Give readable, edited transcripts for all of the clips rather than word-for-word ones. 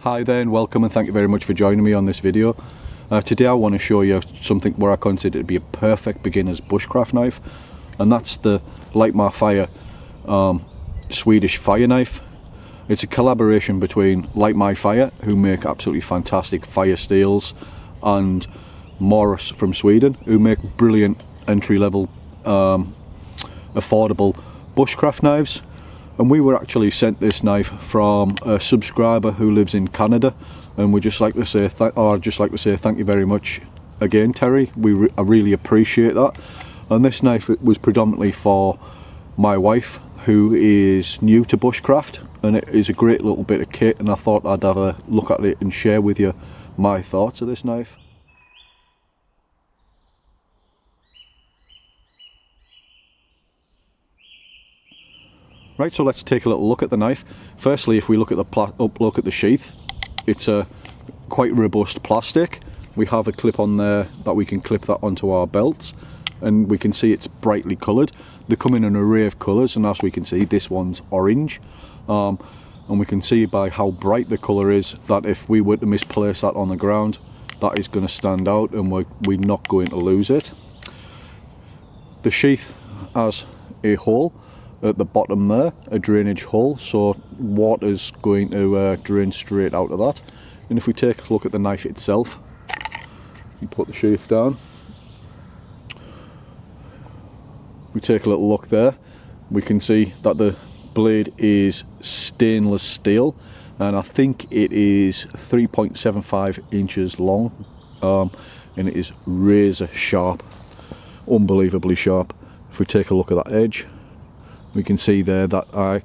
Hi there and welcome, and thank you very much for joining me on this video. Today I want to show you something where I consider it to be a perfect beginner's bushcraft knife, and that's the Light My Fire Swedish fire knife. It's a collaboration between Light My Fire, who make absolutely fantastic fire steels, and Mora from Sweden, who make brilliant entry-level affordable bushcraft knives. And we were actually sent this knife from a subscriber who lives in Canada, and we'd just like to say thank you very much again, Terry. I really appreciate that. And this knife was predominantly for my wife, who is new to bushcraft, and it is a great little bit of kit, and I thought I'd have a look at it and share with you my thoughts of this knife. Right, so let's take a little look at the knife. Firstly, if we look at the sheath, it's a quite robust plastic. We have a clip on there that we can clip that onto our belts, and we can see it's brightly coloured. They come in an array of colours, and as we can see, this one's orange. And we can see by how bright the colour is that if we were to misplace that on the ground, that is going to stand out, and we're not going to lose it. The sheath has a hole at the bottom there, a drainage hole, so water's going to drain straight out of that. And if we take a look at the knife itself and put the sheath down, we take a little look there, we can see that the blade is stainless steel, and I think it is 3.75 inches long, and it is razor sharp, unbelievably sharp. If we take a look at that edge, we can see there that I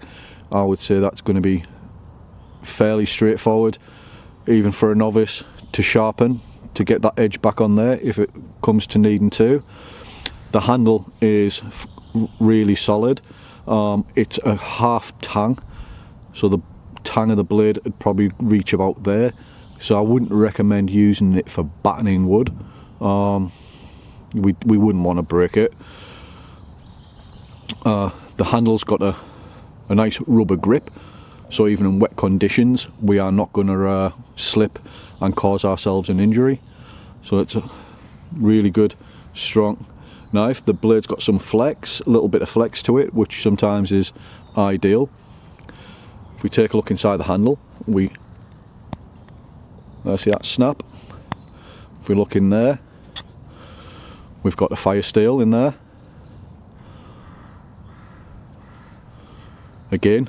would say that's going to be fairly straightforward, even for a novice to sharpen, to get that edge back on there if it comes to needing to. The handle is really solid. It's a half tang, so the tang of the blade would probably reach about there, so I wouldn't recommend using it for battening wood. We wouldn't want to break it. The handle's got a nice rubber grip, so even in wet conditions we are not going to slip and cause ourselves an injury. So it's a really good, strong knife. The blade's got some flex, a little bit of flex to it, which sometimes is ideal. If we take a look inside the handle, see that snap. If we look in there, we've got a fire steel in there. Again,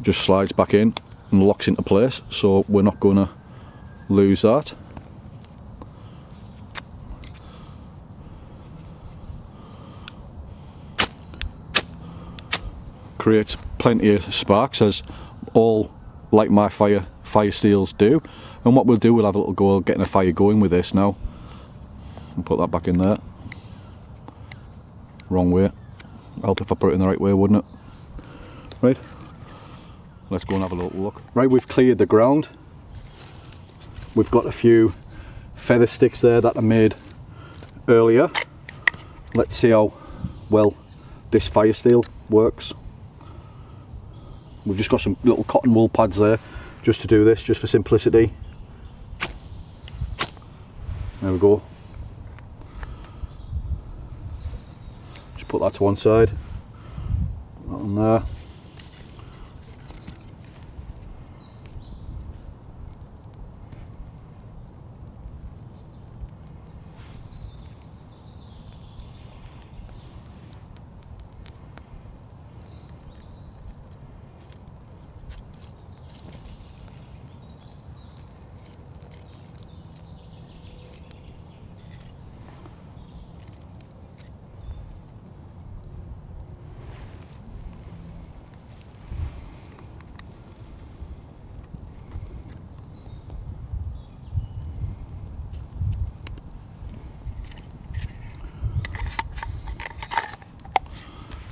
just slides back in and locks into place, so we're not going to lose that. Creates plenty of sparks, as all Light My Fire steels do. And what we'll do, we'll have a little go at getting a fire going with this now. And put that back in there. Wrong way. Help if I put it in the right way, wouldn't it? Right, let's go and have a little look. Right, we've cleared the ground. We've got a few feather sticks there that I made earlier. Let's see how well this fire steel works. We've just got some little cotton wool pads there just to do this, just for simplicity. There we go. Put that to one side, that on there.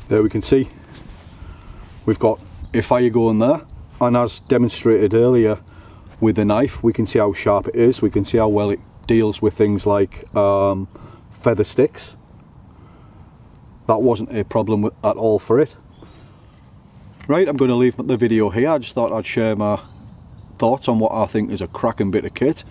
There we can see we've got a fire going there, and as demonstrated earlier with the knife, we can see how sharp it is. We can see how well it deals with things like feather sticks. That wasn't a problem at all for it. Right, I'm going to leave the video here. I just thought I'd share my thoughts on what I think is a cracking bit of kit.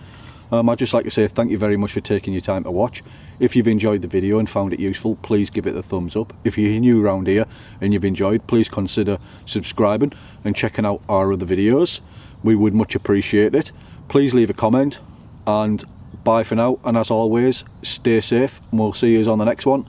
I'd just like to say thank you very much for taking your time to watch. If you've enjoyed the video and found it useful, please give it a thumbs up. If you're new around here and you've enjoyed, please consider subscribing and checking out our other videos. We would much appreciate it. Please leave a comment, and bye for now, and as always, stay safe and we'll see you on the next one.